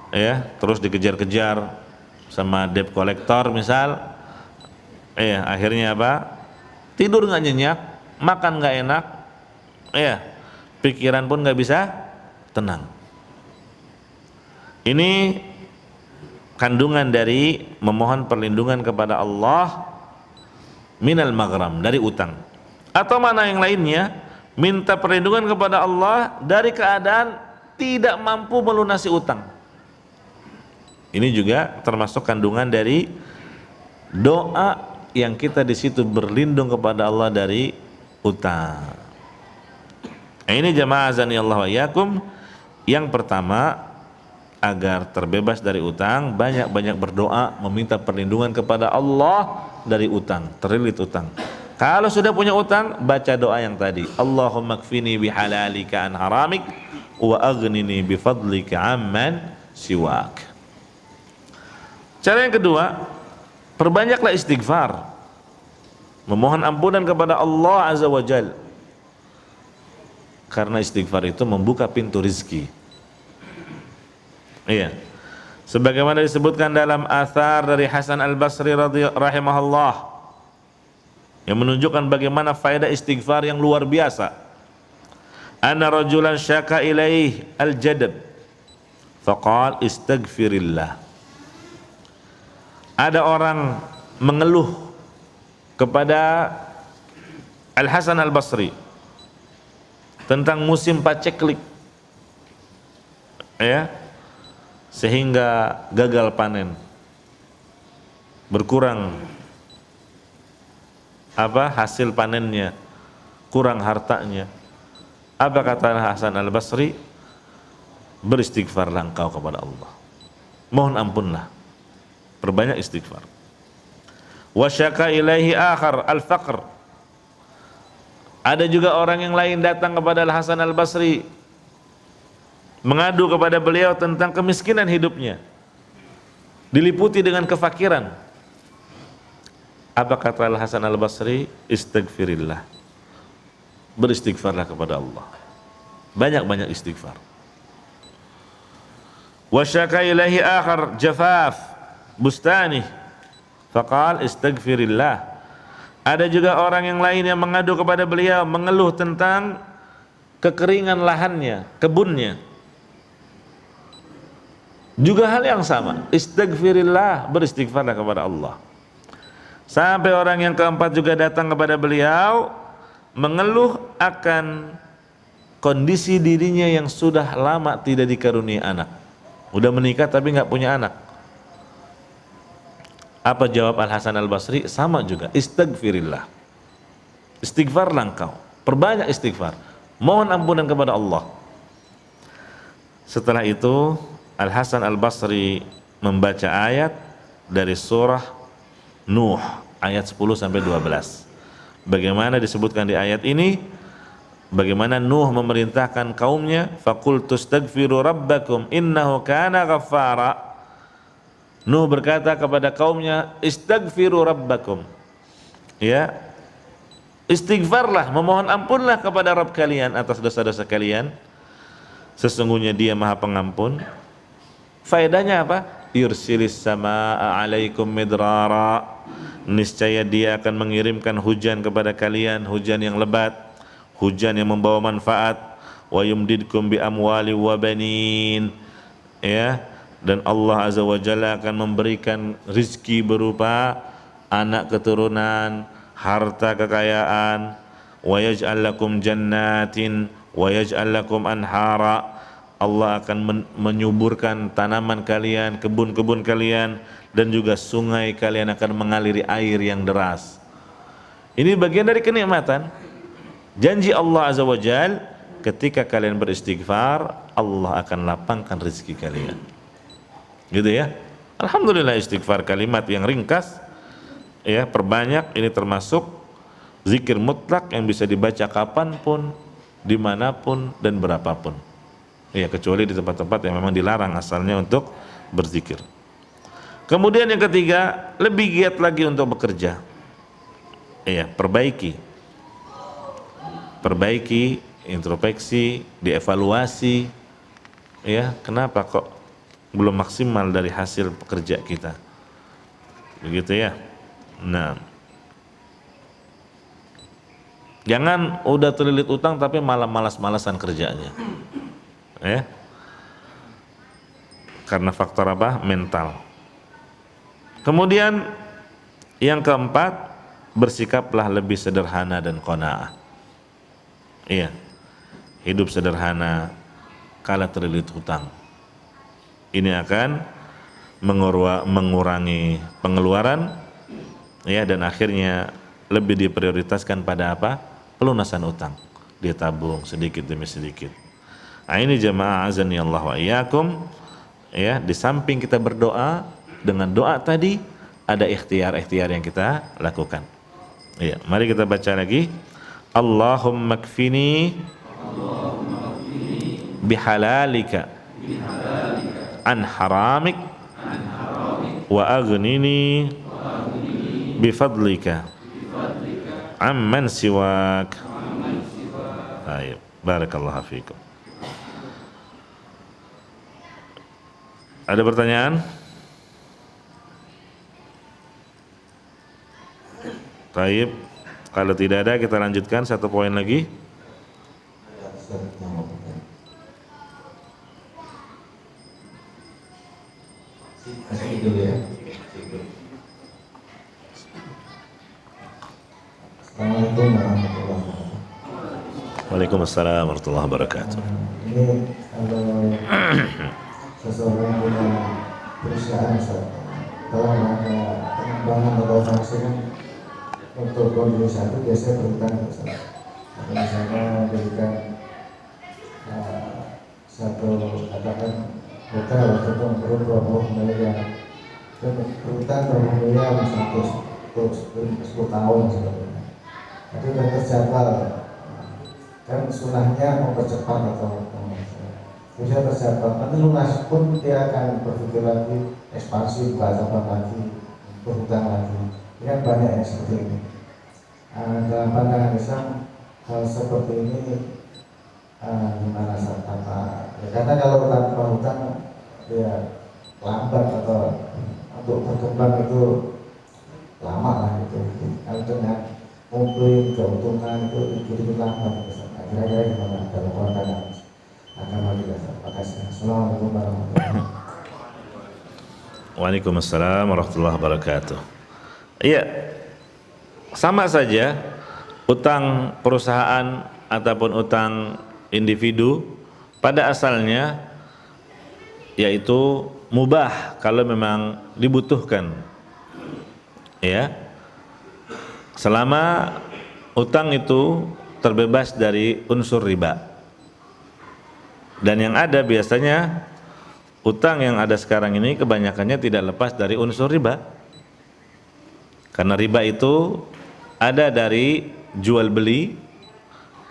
ya, terus dikejar-kejar sama debt collector misal, akhirnya apa? Tidur nggak nyenyak, makan nggak enak, pikiran pun nggak bisa tenang. Ini kandungan dari memohon perlindungan kepada Allah minal maghram, dari utang. Atau mana yang lainnya, minta perlindungan kepada Allah dari keadaan tidak mampu melunasi utang. Ini juga termasuk kandungan dari doa yang kita di situ berlindung kepada Allah dari utang. Ini jamaah azani Allah wa iyyakum. Yang pertama, agar terbebas dari utang, banyak-banyak berdoa meminta perlindungan kepada Allah dari utang, terlilit utang. Kalau sudah punya utang, baca doa yang tadi, Allahumma kfini bihalalika an haramik wa aghnini bifadlika amman siwak. Cara yang kedua, perbanyaklah istighfar, memohon ampunan kepada Allah Azza wa Jal, karena istighfar itu membuka pintu rizki. Iya, sebagaimana disebutkan dalam athar dari Hasan al-Basri rahimahullah, yang menunjukkan bagaimana faedah istighfar yang luar biasa. Anna rajulan syaka ilaih al-jadab faqal istaghfirillah. Ada orang mengeluh kepada Al-Hasan al-Basri tentang musim paceklik, sehingga gagal panen, berkurang hasil panennya, kurang hartanya. Apa kata Hasan al-Basri? Beristighfarlah engkau kepada Allah, mohon ampunlah, perbanyak istighfar. Wa syaka ilaihi akhar al-faqr. Ada juga orang yang lain datang kepada Hasan al-Basri, mengadu kepada beliau tentang kemiskinan hidupnya, diliputi dengan kefakiran. Apa kata Hasan al-Basri? Istighfirillah, beristighfarlah kepada Allah, banyak-banyak istighfar. Wa syaka ilaihi akhar jafaf bustani faqal istighfirillah. Ada juga orang yang lain yang mengadu kepada beliau, mengeluh tentang kekeringan lahannya, kebunnya. Juga hal yang sama, istighfirillah, beristighfarlah kepada Allah. Sampai orang yang keempat juga datang kepada beliau mengeluh akan kondisi dirinya yang sudah lama tidak dikaruniai anak. Udah menikah tapi nggak punya anak. Apa jawab Al Hasan Al Basri? Sama juga, istighfirillah. Istighfarlah engkau, perbanyak istighfar, mohon ampunan kepada Allah. Setelah itu Al Hasan Al Basri membaca ayat dari surah Nuh ayat 10 sampai 12. Bagaimana disebutkan di ayat ini, bagaimana Nuh memerintahkan kaumnya, faqultu astaghfiru rabbakum innahu kana ghaffara. Nuh berkata kepada kaumnya, istaghfiru rabbakum, ya, istighfarlah, memohon ampunlah kepada Rabb kalian atas dosa-dosa kalian, sesungguhnya Dia Maha Pengampun. Faedahnya apa? Yursilis samaa alaikum midrara, niscaya Dia akan mengirimkan hujan kepada kalian, hujan yang lebat, hujan yang membawa manfaat. Wa yumdidkum bi amwali wa banin, ya, dan Allah Azza wa Jalla akan memberikan rizki berupa anak keturunan, harta kekayaan. Wa yaj'al lakum jannatin wa yaj'al lakum anhara, Allah akan menyuburkan tanaman kalian, kebun-kebun kalian, dan juga sungai kalian akan mengaliri air yang deras. Ini bagian dari kenikmatan. Janji Allah Azza wa Jal, ketika kalian beristighfar, Allah akan lapangkan rezeki kalian. Gitu ya. Alhamdulillah, istighfar kalimat yang ringkas, ya, perbanyak. Ini termasuk zikir mutlak yang bisa dibaca kapanpun, dimanapun, dan berapapun. Ya, kecuali di tempat-tempat yang memang dilarang asalnya untuk berzikir. Kemudian yang ketiga, lebih giat lagi untuk bekerja. Ya, perbaiki, introspeksi, dievaluasi. Ya, kenapa kok belum maksimal dari hasil pekerja kita? Begitu ya. Nah, jangan udah terlilit utang tapi malah malas-malasan kerjanya. Ya, karena faktor apa? Mental. Kemudian yang keempat, bersikaplah lebih sederhana dan qanaah. Iya, hidup sederhana kala terlilit hutang. Ini akan mengurangi pengeluaran, ya, dan akhirnya lebih diprioritaskan pada apa? Pelunasan utang. Dia tabung sedikit demi sedikit. Nah, ini jamaah azani Allah wa iyyakum, ya, di samping kita berdoa, dengan doa tadi ada ikhtiar-ikhtiar yang kita lakukan. Ya, mari kita baca lagi. Allahumma kfini bihalalika an haramik wa aghnini bifadlika amman siwak. Ayo, barakallahu fiikum. Ada pertanyaan? Baik, kalau tidak ada kita lanjutkan satu poin lagi. Assalamualaikum warahmatullahi wabarakatuh. Waalaikumsalam warahmatullahi wabarakatuh. Ini kalau seseorang punya perusahaan, dalam rangka pengembangan atau fungsinya untuk kondisi satu biasanya berhutang besar. Misalnya memberikan satu, katakan hotel atau berapa miliar, berhutang berapa miliar untuk 10 tahun sebetulnya. Itu sudah terjadwal. Kan sunahnya mempercepat atau bisa terjadwal. Nanti lunas pun dia akan berpikir lagi, ekspansi, buka cabang lagi, berhutang lagi. Ini kan banyak yang seperti ini. Dalam pandangan Islam, hal seperti ini gimana apa? Ya, karena kalau tanpa hutang dia lambat atau untuk berkembang itu lama lah gitu. Kalau dengan ngumpulin keuntungan itu ikut lama Ustaz. Kira-kira gimana dalam pandangan agama kita? Makasih. Assalamualaikum warahmatullahi wabarakatuh. Waalaikumsalam warahmatullahi wabarakatuh. Iya, sama saja utang perusahaan ataupun utang individu pada asalnya yaitu mubah kalau memang dibutuhkan, ya, selama utang itu terbebas dari unsur riba. Dan yang ada biasanya utang yang ada sekarang ini kebanyakannya tidak lepas dari unsur riba, karena riba itu ada dari jual beli,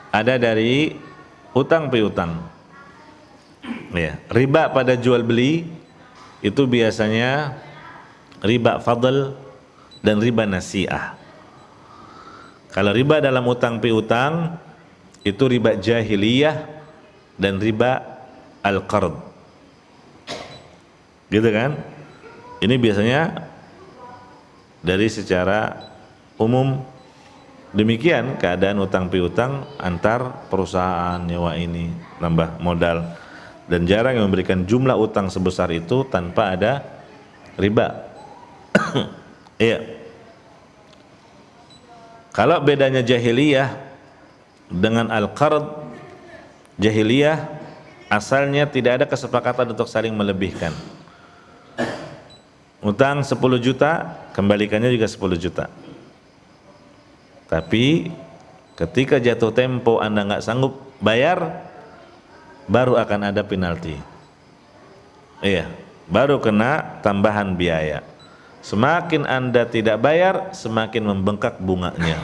ada dari utang piutang. Ya, riba pada jual beli itu biasanya riba fadl dan riba nasi'ah. Kalau riba dalam utang piutang itu riba jahiliyah dan riba al-qard. Gitu kan? Ini biasanya dari secara umum demikian keadaan utang piutang antar perusahaan nyewa ini nambah modal, dan jarang yang memberikan jumlah utang sebesar itu tanpa ada riba. Iya. Kalau bedanya jahiliyah dengan al-qard, jahiliyah asalnya tidak ada kesepakatan untuk saling melebihkan. Utang 10 juta, kembalikannya juga 10 juta. Tapi ketika jatuh tempo Anda nggak sanggup bayar, baru akan ada penalti. Iya, baru kena tambahan biaya. Semakin Anda tidak bayar, semakin membengkak bunganya.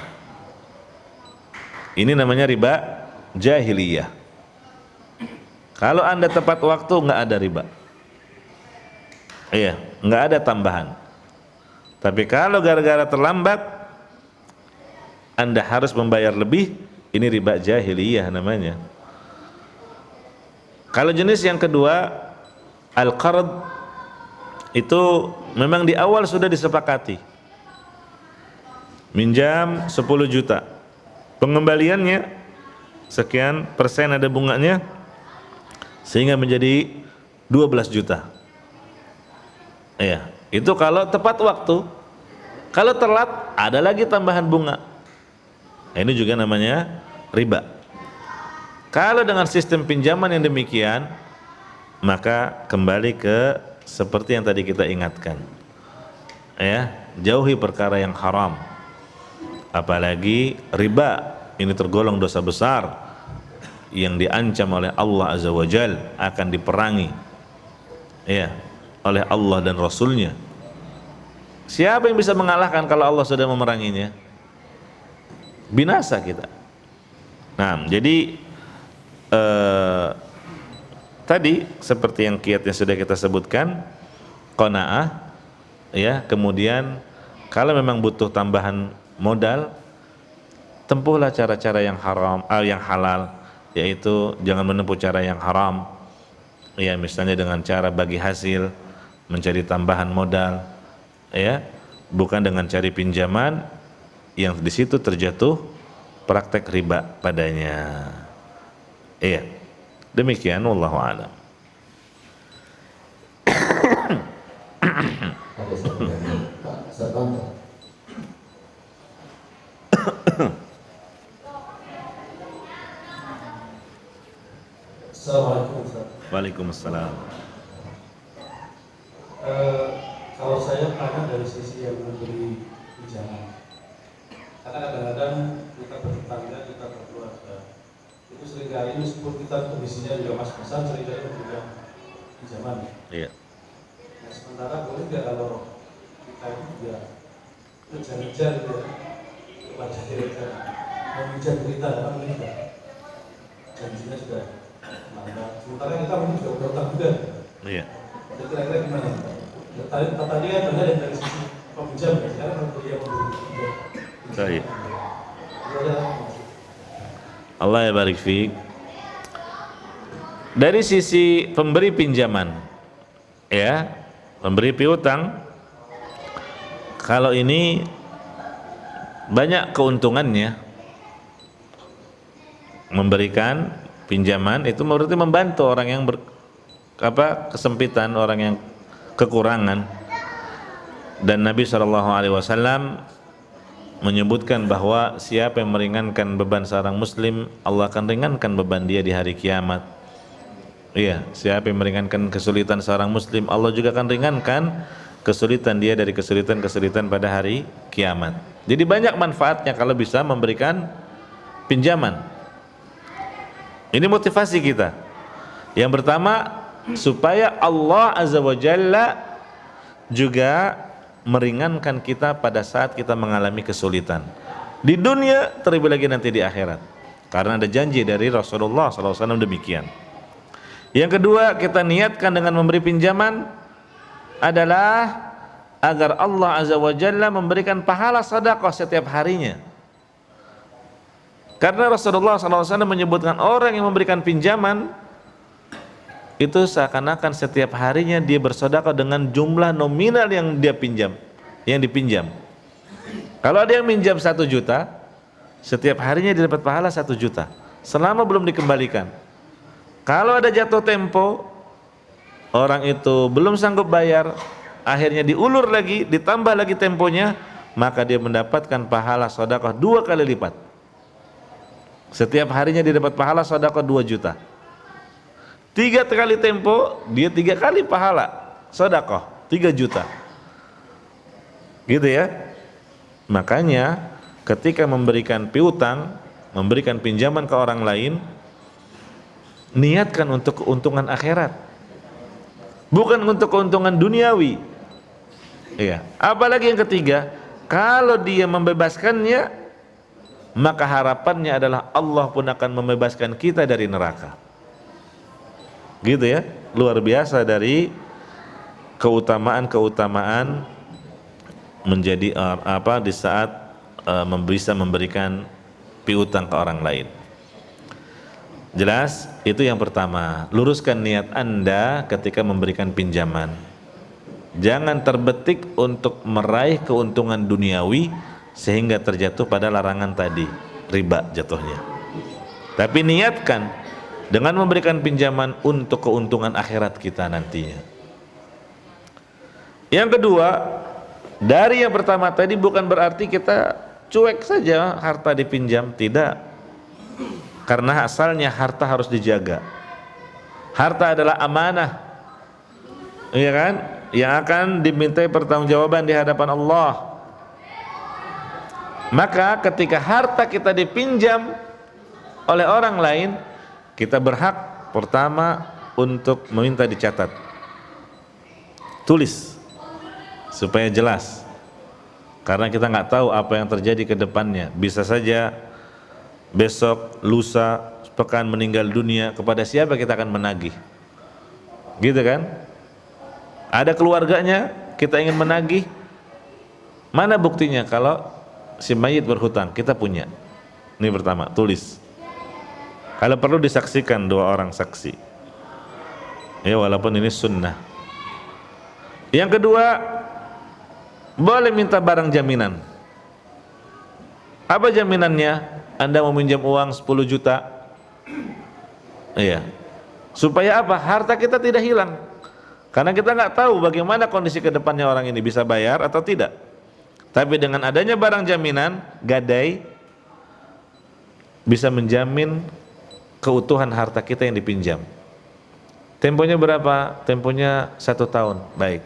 Ini namanya riba jahiliyah. Kalau Anda tepat waktu, nggak ada riba. Iya, nggak ada tambahan. Tapi kalau gara-gara terlambat, Anda harus membayar lebih, ini riba jahiliyah namanya. Kalau jenis yang kedua, al-qard, itu memang di awal sudah disepakati. Minjam 10 juta. Pengembaliannya sekian persen ada bunganya, sehingga menjadi 12 juta. Ya, itu kalau tepat waktu. Kalau telat, ada lagi tambahan bunga. Nah, ini juga namanya riba. Kalau dengan sistem pinjaman yang demikian, maka kembali ke seperti yang tadi kita ingatkan. Ya, jauhi perkara yang haram. Apalagi riba, ini tergolong dosa besar yang diancam oleh Allah Azza wa Jal, akan diperangi, ya, oleh Allah dan Rasulnya. Siapa yang bisa mengalahkan kalau Allah sudah memeranginya? Binasa kita. Nah, jadi tadi seperti yang kiatnya sudah kita sebutkan, qanaah, ya. Kemudian kalau memang butuh tambahan modal, tempuhlah cara-cara yang haram, yang halal, yaitu jangan menempuh cara yang haram. Ya, misalnya dengan cara bagi hasil, mencari tambahan modal, ya, bukan dengan cari pinjaman yang di situ terjatuh praktek riba padanya. Iya, demikian, wallahu a'lam. Assalamualaikum Ustaz. Waalaikumsalam. Kalau saya tanya dari sisi yang memberi pinjaman, karena kadang-kadang kita bertetangga, kita berkeluarga, itu seringkali meskipun kita kondisinya juga pas-pasan, seringkali memberikan pinjaman. Iya. Nah, sementara boleh nggak kalau kita itu juga ngejar-ngejar gitu ya, kepada mereka meminjam kita, kan enggak, janjinya sudah mantap. Sementara kita mungkin juga berutang juga. Iya. Jadi kira-kira gimana? Tadi kan benar dari sisi peminjam, sekarang kalau dia memberi Baik. Allah ya barik fiik. Dari sisi pemberi pinjaman, ya, pemberi piutang, kalau ini banyak keuntungannya. Memberikan pinjaman itu berarti membantu orang yang kesempitan, orang yang kekurangan. Dan Nabi SAW menyebutkan bahwa siapa yang meringankan beban seorang muslim, Allah akan ringankan beban dia di hari kiamat. Iya, siapa yang meringankan kesulitan seorang muslim, Allah juga akan ringankan kesulitan dia dari kesulitan-kesulitan pada hari kiamat. Jadi banyak manfaatnya kalau bisa memberikan pinjaman. Ini motivasi kita. Yang pertama, supaya Allah Azza wa Jalla juga meringankan kita pada saat kita mengalami kesulitan di dunia, terlebih lagi nanti di akhirat, karena ada janji dari Rasulullah SAW demikian. Yang kedua, kita niatkan dengan memberi pinjaman adalah agar Allah Azza wa Jalla memberikan pahala sedekah setiap harinya. Karena Rasulullah SAW menyebutkan orang yang memberikan pinjaman itu seakan-akan setiap harinya dia bersedekah dengan jumlah nominal yang dia pinjam, yang dipinjam. Kalau ada yang minjam 1 juta, setiap harinya dia dapat pahala 1 juta selama belum dikembalikan. Kalau ada jatuh tempo, orang itu belum sanggup bayar, akhirnya diulur lagi, ditambah lagi temponya, maka dia mendapatkan pahala sedekah 2 kali lipat. Setiap harinya dia dapat pahala sedekah 2 juta. 3 kali tempo, dia 3 kali pahala sedekah 3 juta. Gitu ya. Makanya ketika memberikan piutang, memberikan pinjaman ke orang lain, niatkan untuk keuntungan akhirat, bukan untuk keuntungan duniawi. Iya. Apalagi yang ketiga, kalau dia membebaskannya, maka harapannya adalah Allah pun akan membebaskan kita dari neraka. Gitu ya, luar biasa dari keutamaan-keutamaan menjadi di saat bisa memberikan piutang ke orang lain. Jelas? Itu yang pertama. Luruskan niat Anda ketika memberikan pinjaman. Jangan terbetik untuk meraih keuntungan duniawi sehingga terjatuh pada larangan tadi, riba jatuhnya. Tapi niatkan dengan memberikan pinjaman untuk keuntungan akhirat kita nantinya. Yang kedua, dari yang pertama tadi bukan berarti kita cuek saja harta dipinjam, tidak. Karena asalnya harta harus dijaga. Harta adalah amanah, iya kan? Yang akan dimintai pertanggungjawaban di hadapan Allah. Maka ketika harta kita dipinjam oleh orang lain, kita berhak pertama untuk meminta dicatat, tulis supaya jelas, karena kita nggak tahu apa yang terjadi ke depannya. Bisa saja besok, lusa, pekan meninggal dunia, kepada siapa kita akan menagih, gitu kan? Ada keluarganya, kita ingin menagih, mana buktinya kalau si mayit berhutang? Kita punya. Ini pertama, tulis. Kalau perlu disaksikan 2 orang saksi. Ya, walaupun ini sunnah. Yang kedua, boleh minta barang jaminan. Apa jaminannya? Anda meminjam uang 10 juta. Iya. Supaya apa? Harta kita tidak hilang. Karena kita nggak tahu bagaimana kondisi kedepannya orang ini, bisa bayar atau tidak. Tapi dengan adanya barang jaminan, gadai bisa menjamin keutuhan harta kita yang dipinjam. Temponya berapa? Temponya 1 tahun. Baik.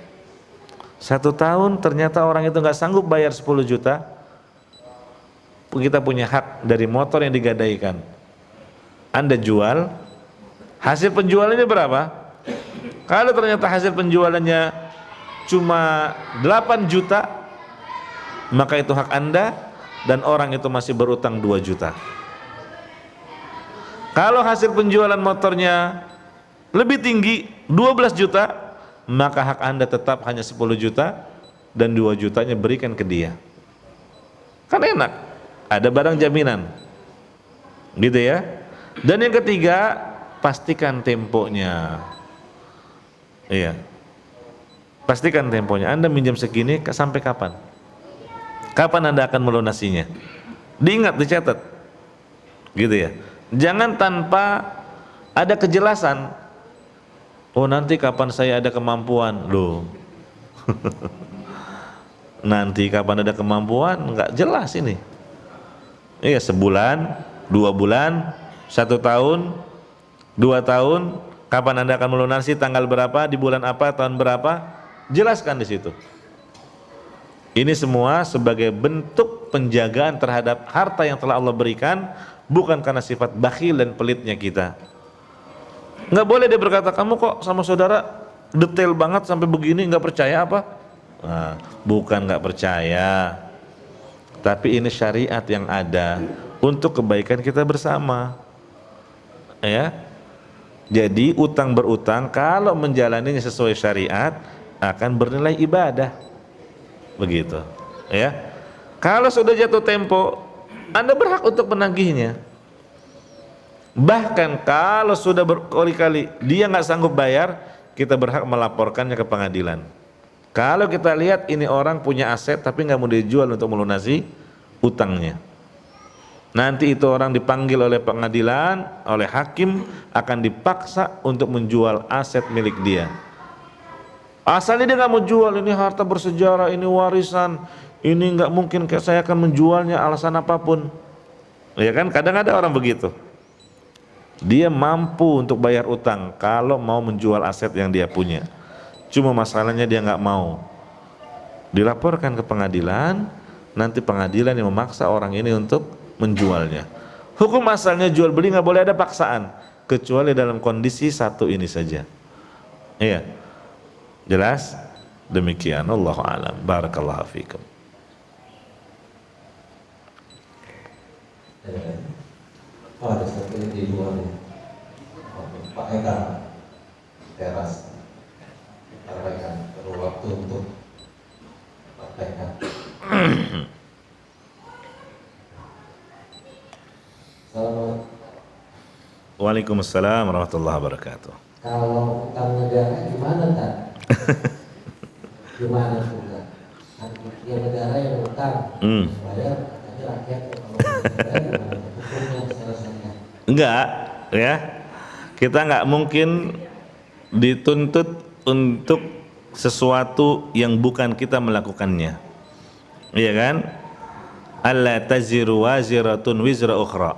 1 tahun ternyata orang itu nggak sanggup bayar 10 juta. Kita punya hak dari motor yang digadaikan. Anda jual, hasil penjualannya berapa? Kalau ternyata hasil penjualannya cuma 8 juta, maka itu hak Anda dan orang itu masih berutang 2 juta. Kalau hasil penjualan motornya lebih tinggi, 12 juta, maka hak Anda tetap hanya 10 juta dan 2 jutanya berikan ke dia. Kan enak, ada barang jaminan. Gitu ya. Dan yang ketiga, pastikan temponya. Iya. Pastikan temponya. Anda minjam segini sampai kapan? Kapan Anda akan melunasinya? Diingat, dicatat. Gitu ya. Jangan tanpa ada kejelasan. Oh, nanti kapan saya ada kemampuan? Loh. Nanti kapan ada kemampuan? Enggak jelas ini. Iya, sebulan, 2 bulan, 1 tahun, 2 tahun, kapan Anda akan melunasi, tanggal berapa, di bulan apa, tahun berapa? Jelaskan di situ. Ini semua sebagai bentuk penjagaan terhadap harta yang telah Allah berikan, bukan karena sifat bakhil dan pelitnya kita. Nggak boleh dia berkata, kamu kok sama saudara detail banget sampai begini, nggak percaya apa? Nah, bukan nggak percaya, tapi ini syariat yang ada untuk kebaikan kita bersama. Ya, jadi utang berutang kalau menjalaninya sesuai syariat akan bernilai ibadah. Begitu, ya. Kalau sudah jatuh tempo, Anda berhak untuk menagihnya. Bahkan kalau sudah berkali-kali dia nggak sanggup bayar, kita berhak melaporkannya ke pengadilan. Kalau kita lihat ini orang punya aset tapi nggak mau dijual untuk melunasi utangnya, nanti itu orang dipanggil oleh pengadilan, oleh hakim, akan dipaksa untuk menjual aset milik dia. Asalnya dia nggak mau jual, ini harta bersejarah, ini warisan, ini nggak mungkin saya akan menjualnya, alasan apapun. Ya kan, kadang ada orang begitu. Dia mampu untuk bayar utang kalau mau menjual aset yang dia punya. Cuma masalahnya dia nggak mau. Dilaporkan ke pengadilan, nanti pengadilan yang memaksa orang ini untuk menjualnya. Hukum asalnya jual beli nggak boleh ada paksaan, kecuali dalam kondisi satu ini saja. Iya. Jelas? Demikian, Allahu a'lam. Barakallahu fikum. Oh, ada satu di luar nih. Pak Eka teras sampaikan perlu waktu untuk praktekkan. Assalamualaikum. Waalaikumsalam warahmatullahi wabarakatuh. Kalau utang negara gimana kan? Gimana juga? Ya negara yang utang, bayar, tapi rakyat kalau bayar gimana? Hukumnya selesainya? Enggak, ya. Kita nggak mungkin dituntut untuk sesuatu yang bukan kita melakukannya. Iya kan? Alla taziru waziratun wizra ukhra.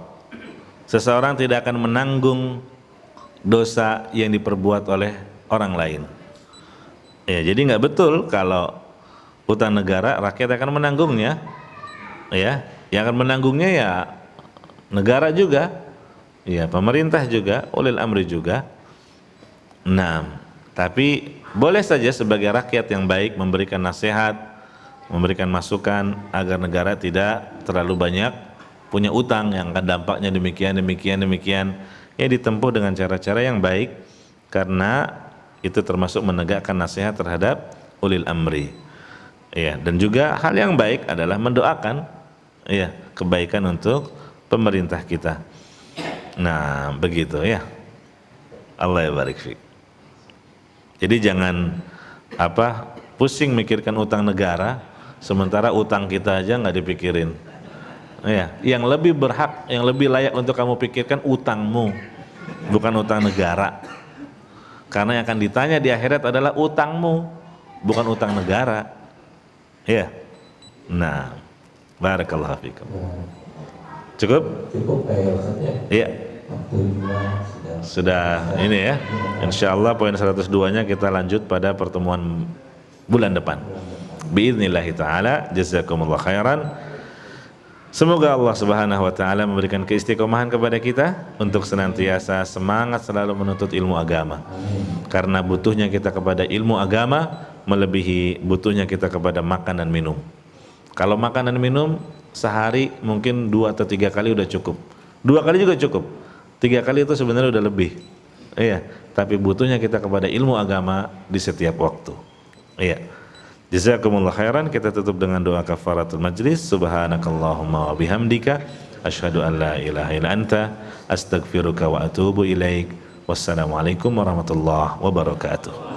Seseorang tidak akan menanggung dosa yang diperbuat oleh orang lain. Ya, jadi nggak betul kalau utang negara rakyat akan menanggungnya. Ya, yang akan menanggungnya ya negara juga, ya pemerintah juga, ulil amri juga. Nah, tapi boleh saja sebagai rakyat yang baik memberikan nasihat, memberikan masukan agar negara tidak terlalu banyak punya utang yang akan dampaknya demikian. Ya ditempuh dengan cara-cara yang baik, karena itu termasuk menegakkan nasihat terhadap ulil amri. Ya, dan juga hal yang baik adalah mendoakan ya kebaikan untuk pemerintah kita. Nah, begitu ya. Allah barik fiik. Jadi jangan pusing mikirkan utang negara sementara utang kita aja nggak dipikirin. Ya, yang lebih berhak, yang lebih layak untuk kamu pikirkan utangmu, bukan utang negara. Karena yang akan ditanya di akhirat adalah utangmu, bukan utang negara. Ya. Nah, barakallahu fikum. Cukup? Cukup kayak saja. Iya. Waktunya Sudah ini ya. Insyaallah poin 102-nya kita lanjut pada pertemuan bulan depan. Biidznillah taala, jazakumullah khairan. Semoga Allah Subhanahu wa taala memberikan keistiqomahan kepada kita untuk senantiasa semangat selalu menuntut ilmu agama. Karena butuhnya kita kepada ilmu agama melebihi butuhnya kita kepada makan dan minum. Kalau makan dan minum sehari mungkin 2 atau 3 kali udah cukup. 2 kali juga cukup. 3 kali itu sebenarnya udah lebih. Iya, tapi butuhnya kita kepada ilmu agama di setiap waktu. Iya. Jazakumullah khairan. Kita tutup dengan doa kafaratul majlis. Subhanakallahumma wa bihamdika asyhadu an la ilaha illa anta astaghfiruka wa atubu ilaik. Wassalamualaikum warahmatullahi wabarakatuh.